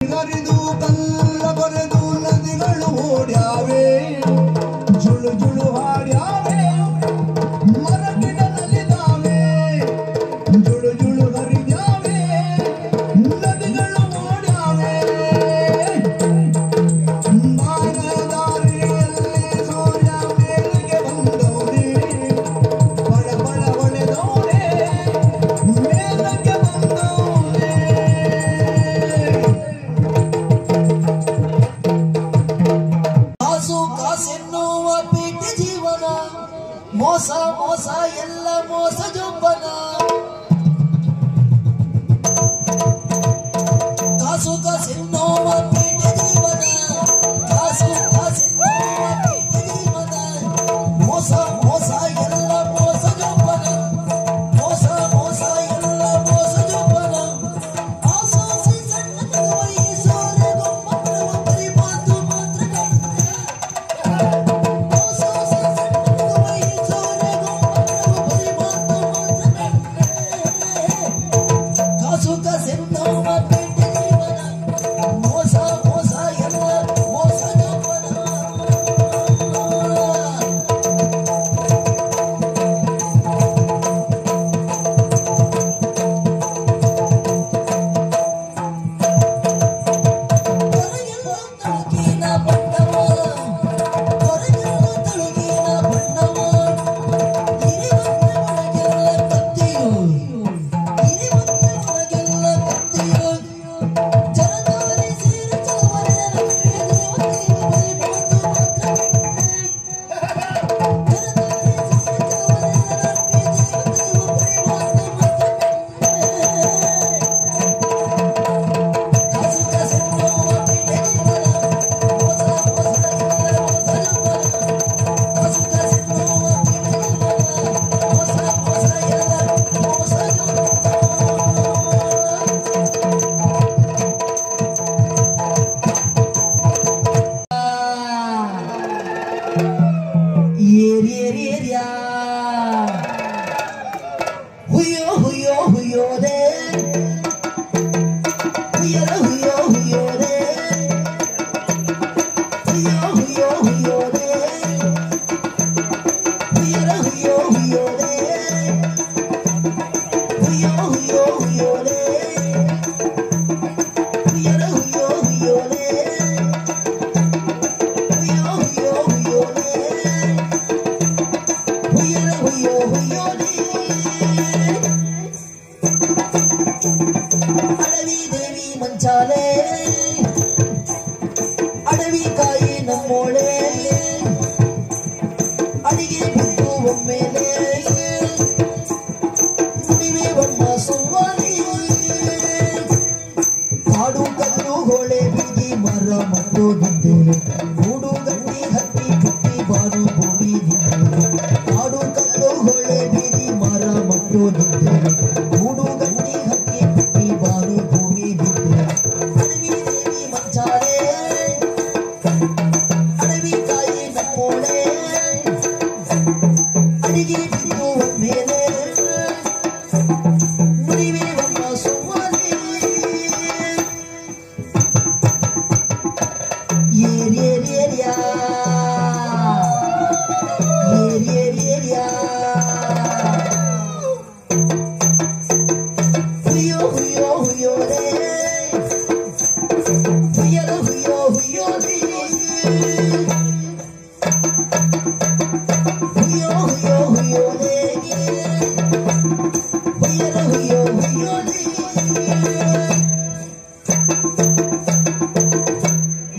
ಹರಿದು ಕಲ್ಲ ಕೊರೆದು ನದಿಗಳು ಓಡ್ಯಾವೆ, ಜುಳು ಜುಳು ಹಾಡ್ಯಾವೆ, ಮರಗಿಡ ನಲಿದಾವೆ, ಜುಳು ಜುಳು ಹರಿದ್ಯಾವೆ, ನದಿಗಳು ಓಡ್ಯಾವೆ. ಬಾನದಾರಿಯಲ್ಲಿ ಸೂರ್ಯ ಮೇಲಿಗೆ ಬಂದವನೇ, ಬಳ ಬಳ ಹೊಳೆದವನೇ, ಮೇಲಕ್ಕೆ ಬಂದವನೇ. ಕಾಸೆನ್ನುವ ಪೇಟೆ ಜೀವನ, ಮೋಸ ಮೋಸ ಎಲ್ಲ ಮೋಸ ಜೊಬ್ಬನ. ಕಾಸು ಕಾಸೆನ್ನುವ ಪೇಟೆ ಜೀವನ, ಕಾಸು ಕಾಸೆನ್ನುವ ಪೇಟೆ ಜೀವನ, ಮೋಸ ಮೋಸ ಎಲ್ಲ ಮೋಸ ಜೊಬ್ಬನ, ಮೋಸ ಮೋಸ ಎಲ್ಲ ಮೋಸ ಜೊಬ್ಬನ. ಆಸೋಸಿ ಸಣ್ಣ ವಯಸ್ಸೋರೆ ಗೊಮ್ಮಗಳ ಬರಿ ಮಾತು ಮಾತ್ರ ಅಡವಿ ಕಾಯಿ ನಮ್ಮೋಳೆ ಅಡಿಗೆ ಬಿಟ್ಟು ಒಮ್ಮೆಲೆ ನುಡಿವೆ ಬಣ್ಣ ಸುವಾಲಿ ಕಾಡು ಕಲ್ಲು ಹೊಳೆ ಬೀದಿ ಮರ ಮತ್ತು ನಿಂದೆ ಗೂಡು ಗಂಡಿ ಹತ್ತಿ ಪುಟ್ಟಿ ಬಾರು ಭೂಮಿ ನಿಂದೆ ಕಾಡು ಕಲ್ಲು ಹೊಳೆ ಬೀದಿ ಮರ ಮತ್ತು ನಿಂದೆ ಗೂಡು ಗಂಡಿ ಹತ್ತಿ ಪುಟ್ಟಿ ಬಾರು ಭೂಮಿ ನಿಂದೆ ಅಡವಿ ದೇವಿ ಮಂಚಾಲೆ ಅಡವಿ ಕಾಯಿ ನಮ್ಮೋಳೆ ಅಡಿಗೆ ಬಿದ್ದು ಮೇಲೆ ನುಡಿವೆ ಬಣ್ಣ ಸುವಾಲಿ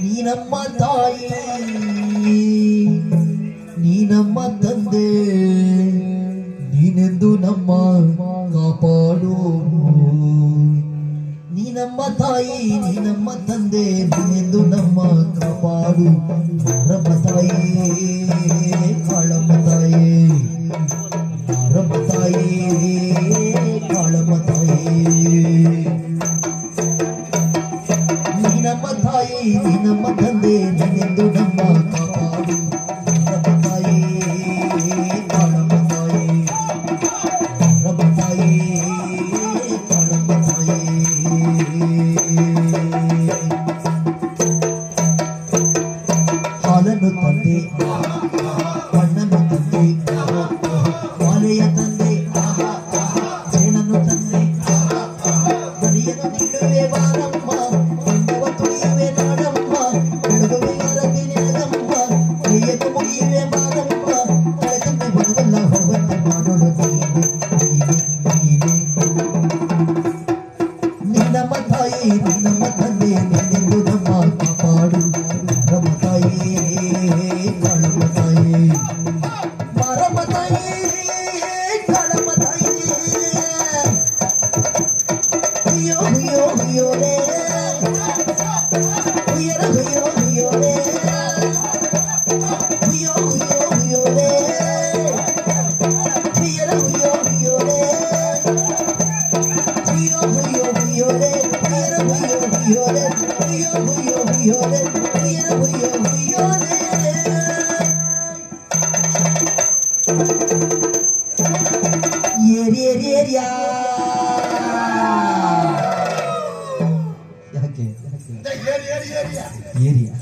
ನೀನಮ್ಮ ತಾಯಿ ನೀನಮ್ಮ ತಂದೆ ನೀನೆಂದು ನಮ್ಮ ಕಾಪಾಡು ನೀನಮ್ಮ ತಾಯಿ ನೀನಮ್ಮ ತಂದೆ ನೀನೆಂದು ನಮ್ಮ ಕಾಪಾಡು ಮಾರಮ್ಮ ತಾಯಿ ಕಾಳಮ್ಮ ತಾಯಿ ಮಾರಮ್ಮ ತಾಯಿ ಕಾಳಮ್ಮ ತಾಯಿ ನೀನಮ್ಮ ತಾಯಿ ನೀನಮ್ಮ ತಂದೆ ನೀನೆಂದು ನಮ್ಮ ಕಾಪಾಡು ಮಾರಮ್ಮ ತಾಯಿ ಕಾಳಮ್ಮ ತಾಯಿ ಮಾರಮ್ಮ ತಾಯಿ ಕಾಳಮ್ಮ ತಾಯಿ ತಂದೆ ಬಣ್ಣನ್ನು ತಂದೆ ಮಾಲೆಯ ತಂದೆ ಜೇನನ್ನು ತಂದೆ ಮನೆಯನ್ನು ನೀಡುವೆ ಬಾರಮ್ಮ ಹೆಂಡವ ತುಳಿಯುವೆ ನಾಡಮ್ಮ ಬೆಳಗುವೆ ಅರಗಿ ನೆಲಗಮ್ಮ ಕೈಯನ್ನು ಮುಗಿಯುವೆ ಬಾರಮ್ಮ ಕಳೆತಂದೆ ಬರುವಲ್ಲ ಹೊರವಂತೆ ಮಾಡೋಳು ನೀನೆ ನಿನ್ನಮ್ಮ ತಾಯಿ ನಿನ್ನಮ್ಮ ತಂದೆ ನೀನೆಂದು ನಮ್ಮ ಕಾಪಾಡು ನಮ್ಮ ತಾಯಿ ಕಾಳಮ್ಮ ತಾಯಿ ಮಾರಮ್ಮ ತಾಯಿ ಕಾಳಮ್ಮ ತಾಯಿ ಹುಯ್ಯೋ ಹುಯ್ಯೋ ಹುಯ್ಯೋಲೆ ಹುಯ್ಯರ ಹುಯ್ಯೋ ಹುಯ್ಯೋಲೆ ಹುಯ್ಯೋ ಹುಯ್ಯೋ ಹುಯ್ಯೋಲೆ ಹುಯ್ಯರ ಹುಯ್ಯೋ ಹುಯ್ಯೋಲೆ ಹುಯ್ಯೋ ಹುಯ್ಯೋ ಹುಯ್ಯೋಲೆ ಹುಯ್ಯರ ಹುಯ್ಯೋ ಹುಯ್ಯೋಲೆ ಹುಯ್ಯೋ ಹುಯ್ಯೋ ಹುಯ್ಯೋಲೆ ಹುಯ್ಯರ ಹುಯ್ಯೋ ಹುಯ್ಯೋಲೆ ಏರಿ ಏರಿ ಏರಿಯಾ ಯಾಕೆ ಏರಿಯಾ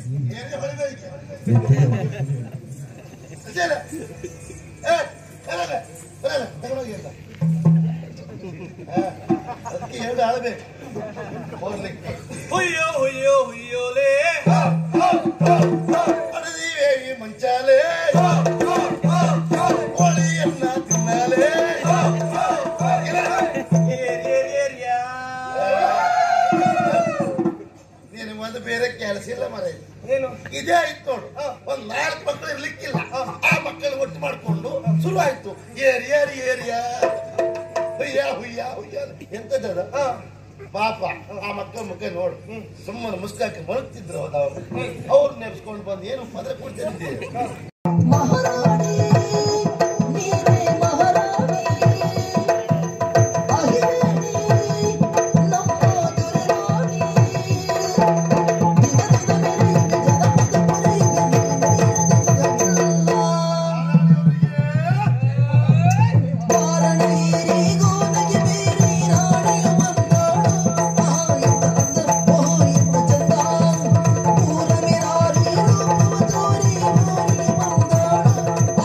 ಎರಡು ಆಳಬೇಕು ಹುಯ್ಯೋ ಹುಯ್ಯೋ ಹುಯ್ಯೋಲೆ ಅಡದಿವೇವಿ ಮಂಚಾಲೆ ಕೋಳಿಯನ್ನ ತಿನ್ನಲೆ ನೀನು ಒಂದು ಬೇರೆ ಕೆಲಸ ಇಲ್ಲ ಮರ ಏನು ಇದೇ ಆಯ್ತು ನೋಡು ಒಂದ್ 4 ಮಕ್ಕಳು ಇರ್ಲಿಕ್ಕಿಲ್ಲ ಆ ಮಕ್ಕಳು ಒಟ್ಟು ಮಾಡ್ಕೊಂಡು ಶುರು ಆಯ್ತು ಏರಿಯಾ ಹುಯ್ಯ ಹುಯ್ಯ ಹುಯ್ಯ ಎಂತದ ಪಾಪ ಆ ಮಕ್ಕಳ ಮುಖ ನೋಡು ಸುಮ್ಮನೆ ಮುಸ್ಕಾಕಿ ಮಲಗ್ತಿದ್ರು ಅವ್ರು ನೆನೆಸ್ಕೊಂಡು ಬಂದು ಏನು ಪದ ಕೊಡ್ತಿದ್ದೆ ಮಹಾರಾಣಿ ನೀನೇ ಮಹಾರಾಣಿ ಅಹಿರಾಣಿ ನಮ್ಮ ದೊರೆರಾಣಿ ದಿನದ ಮೆರೆಗೆ ಜನಪದ ಪೊರೆಗೆ ನೀನದ ಜಗವೆಲ್ಲ ವಾರಣೀರಿ ಗೋನಗೆ ಬೇರೆ ರಾಣಿಯ ಬಂದಾಳು ಎಂತ ಚಂದ ಊರ ಮೆರಾರಿ ರೂಪವ ತೋರಿ ಊರಿಗೆ ಬಂದಾಳು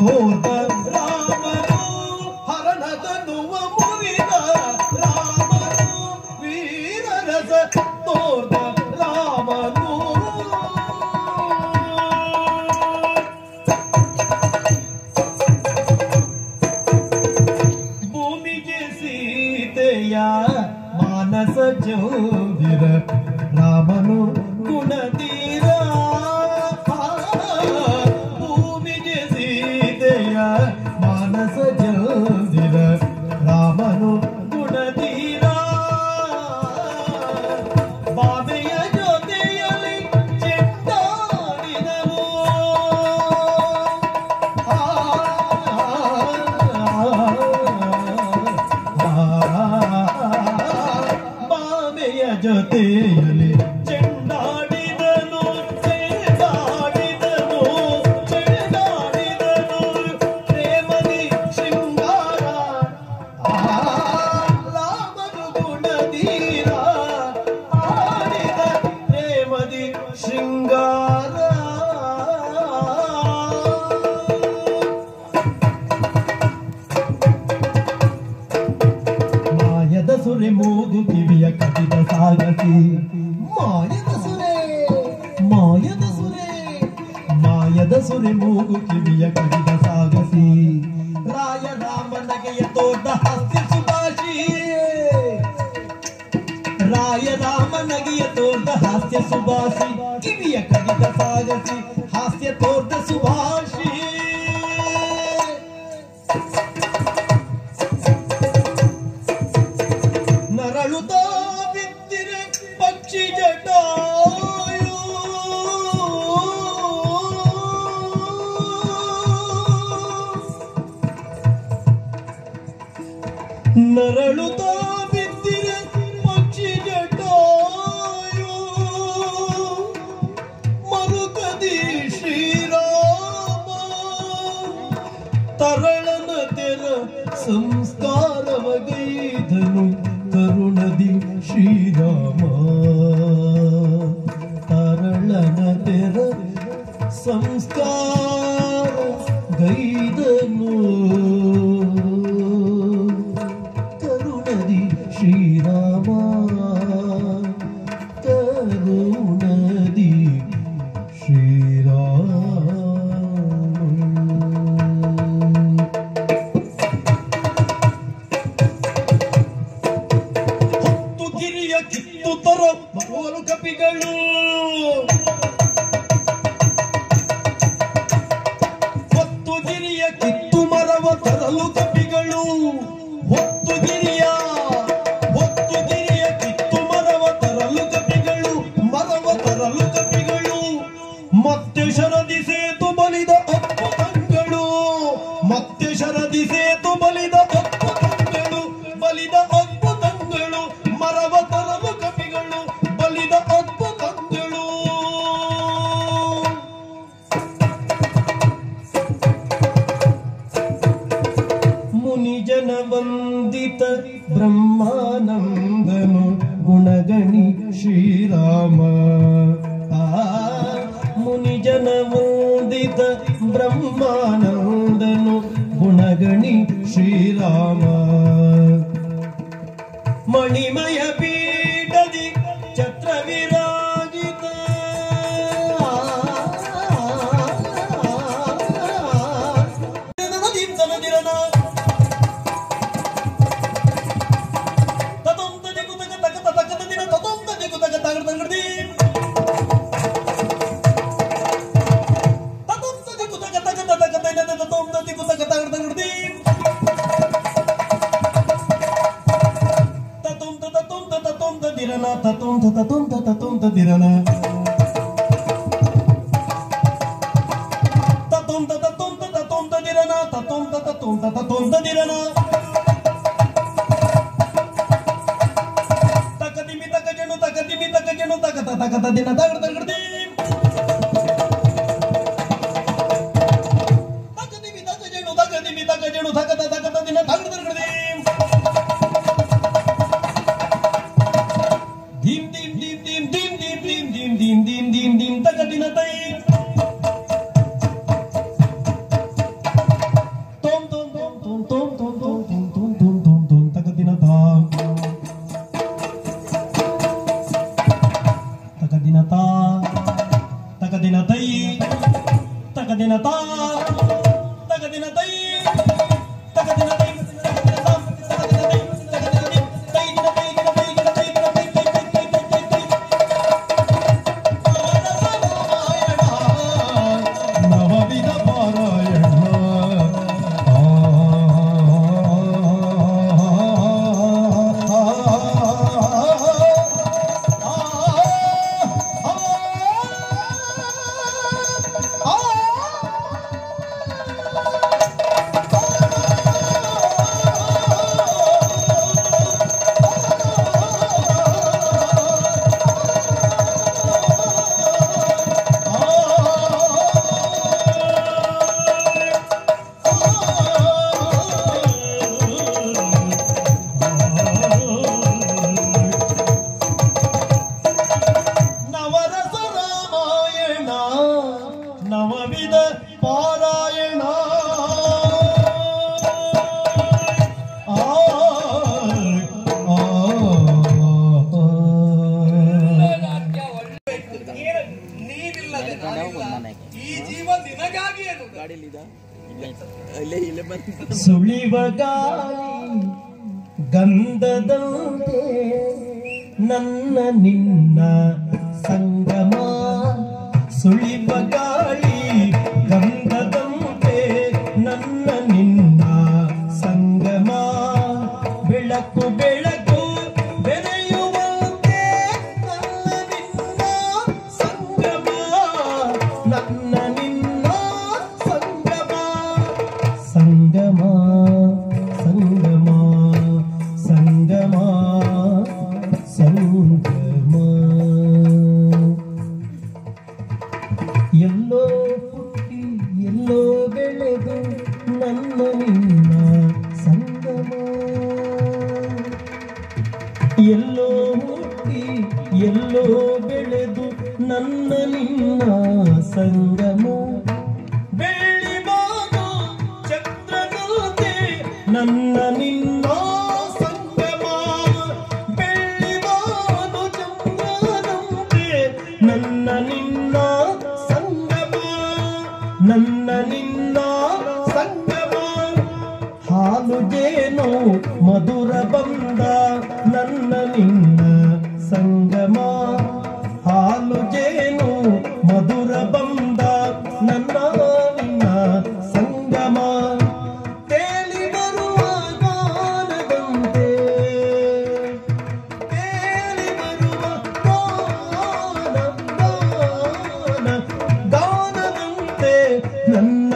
ತೋರ್ದ ರಾಮನು ಹರಣದನುವ ಮುರಿದ ರಾಮನು ವೀರರಸ ತೋರ್ದ ರಾಮನು ಭೂಮಿಗೆ ಸೀತೆಯ ಮಾನಸ ಚೌದಿರ ರಾಮನು ಗುಣತೀರ ಭೂಮಿಗೆ ಸೀತೆಯ ಮಾನಸ ಚೌದಿರ ರಾಮನು ಗುಣತೀರ ಬಾಬೆಯ ಜೊತೆಯಲ್ಲಿ ಚಿತ್ತಾಡಿದನು ಬಾಬೆಯ ಜೊತೆಯಲ್ಲಿ ಚೆಂಡಾಡಿದನು ಚೆಂಡಾಡಿದನು ಚೆಂಡಾಡಿದನು ಪ್ರೇಮದಿ ಶೃಂಗಾರ ರಾಮನು ಗುಣಧೀರ ಆಡಿದ ಪ್ರೇಮದಿ ಶೃಂಗಾರ ಮಾಯದ ಸುರೆ ಮೂಗು ಕಿವಿಯ ಕದಿದ ಸಾಗಸಿ ಮಾಯದ ಸುರೆ ಮಾಯದ ಸುರೆ ಮಾಯದ ಸುರೆ ಮೂಗು ಕಿವಿಯ ಕದಿದ ಸಾಗಸಿ ರಾಯ ರಾಮನಗೆಯ ತೋಟ ಹಾಸ್ಯ ಸುಭಾಷಿ ರಾಯ ರಾಮನಗೆಯ ತೋಟ ಹಾಸ್ಯ ಸುಭಾಷಿ ಕಿವಿಯ ಕದಿದ ಸಾಗಸಿ ಹಾಸ್ಯ ತೋಟ ಸುಭಾಷಿ ನರಳುತ್ತ ಬಿದ್ದಿರೆ ಪಕ್ಷಿ ಜಟಾಯು ನರಳುತ್ತ ಬಿದ್ದಿರೆ ಪಕ್ಷಿ ಜಟಾಯು ಮರುಕದಿ ಶ್ರೀರಾಮ ತರಳನ ತೆರ ಸಂಸ್ಕಾರವಗೈದನು ತರುಣದಿ ಶ್ರೀರಾಮ ತರಳನ ತೆರ ಸಂಸ್ಕಾರ ಗೈದನು ತರುಣದಿ ಶ್ರೀರಾಮ ತರುಣದಿ ಶ್ರೀರಾಮ ಕಿತ್ತು ತರ ಬರುವಲು ಕಪಿಗಳು ಹೊತ್ತು ಗಿರಿಯ ಕಿತ್ತು ಮರವ ತರಲು ಕಪಿಗಳು ಹೊತ್ತು ಗಿರಿಯ ಕಿತ್ತು ಮರವ ತರಲು ಕಪಿಗಳು ಮರವ ತರಲು ಕಪಿಗಳು ಮತ್ತೆ ಶರದಿ ಸೇತು ಬಲಿದ ಅದ್ಭುತಗಳು ಮತ್ತೆ ಶರದಿ ಸೇತು ಬಲಿದ ಅದ್ಭುತಗಳು ಬಲಿದ ಅದ್ಭುತಗಳು ಮರವ ತರಲು ಕಪಿಗಳು ಬಲಿದ ಅದ್ಭುತಗಳು ಮುನಿಜನ ವಂದಿತ ಬ್ರಹ್ಮಾನಂದನು ಗುಣಗಣಿ ಶ್ರೀರಾಮ ಮುನಿಜನ ವಂದಿತ ಬ್ರಹ್ಮಾನಂದನು ಗುಣಗಣಿ ಶ್ರೀರಾಮ ಮಣಿಮಯ ಪೀಠದಿ ಛತ್ರ ವಿರಾಜಿತ ತಗದಿನ ತಾ ತಗದಿನ ತೈ ತಗದಿನ ತೈ ನವವಿಧ ಪಾರಾಯಣ ಈ ಜೀವ ನಿನಗಾಗಿ ಸುಳಿವ ಗಾಳಿ ಗಂಧದಂತೆ ನನ್ನ ನಿನ್ನ ಸಂಗಮ ಸುಳಿವ ಗಾಳಿ ಗಂಧದಂತೆ ನನ್ನ ನಿನ್ನ ಸಂಗಮ ಬೆಳಕು ಬೆಳಕು ಬೆರೆಯುವಂತೆ ನನ್ನ ನಿನ್ನ ಸಂಗಮ ನನ್ನ ನಿನ್ನ ಸಂಗಮ ಸಂಗಮ ಸಂಗಮ ಸಂಗಮ ಸಂಗಮ ಎಲ್ಲೋ ಹುಟ್ಟಿ ಎಲ್ಲೋ ಬೆಳೆದು ನನ್ನ ನಿನ್ನ ಸಂಗಮ ಎಲ್ಲೋ ಹುಟ್ಟಿ ಎಲ್ಲೋ ಬೆಳೆದು ನನ್ನ ನಿನ್ನ ಸಂಗಮ ಬೆಳ್ಳಿ ಬಾನು ಚಂದ್ರನಂತೆ ನನ್ನ ನಿನ್ನ ಸಂಗಮ ಬೆಳ್ಳಿ ಬಾನು ಚಂದ್ರನಂತೆ ನನ್ನ ನಿನ್ನ ಸಂಗಮ ನನ್ನ ನಿನ್ನ ಸಂಗಮ ಹಾಲು ಜೇನು ಮಧುರ ಬಂದ ನನ್ನ ನಿನ್ನ ಸಂಗಮ ಹಾಲು ಜೇನು ಮಧುರ ಬಂದ ನನ್ನ ನಿನ್ನ ಸಂಗಮ ತೇಲಿ ಬರುವ ಗಾನದಂತೆ ತೇಲಿ ಬರುವ ಗಾನದಂತೆ ನನ್ನ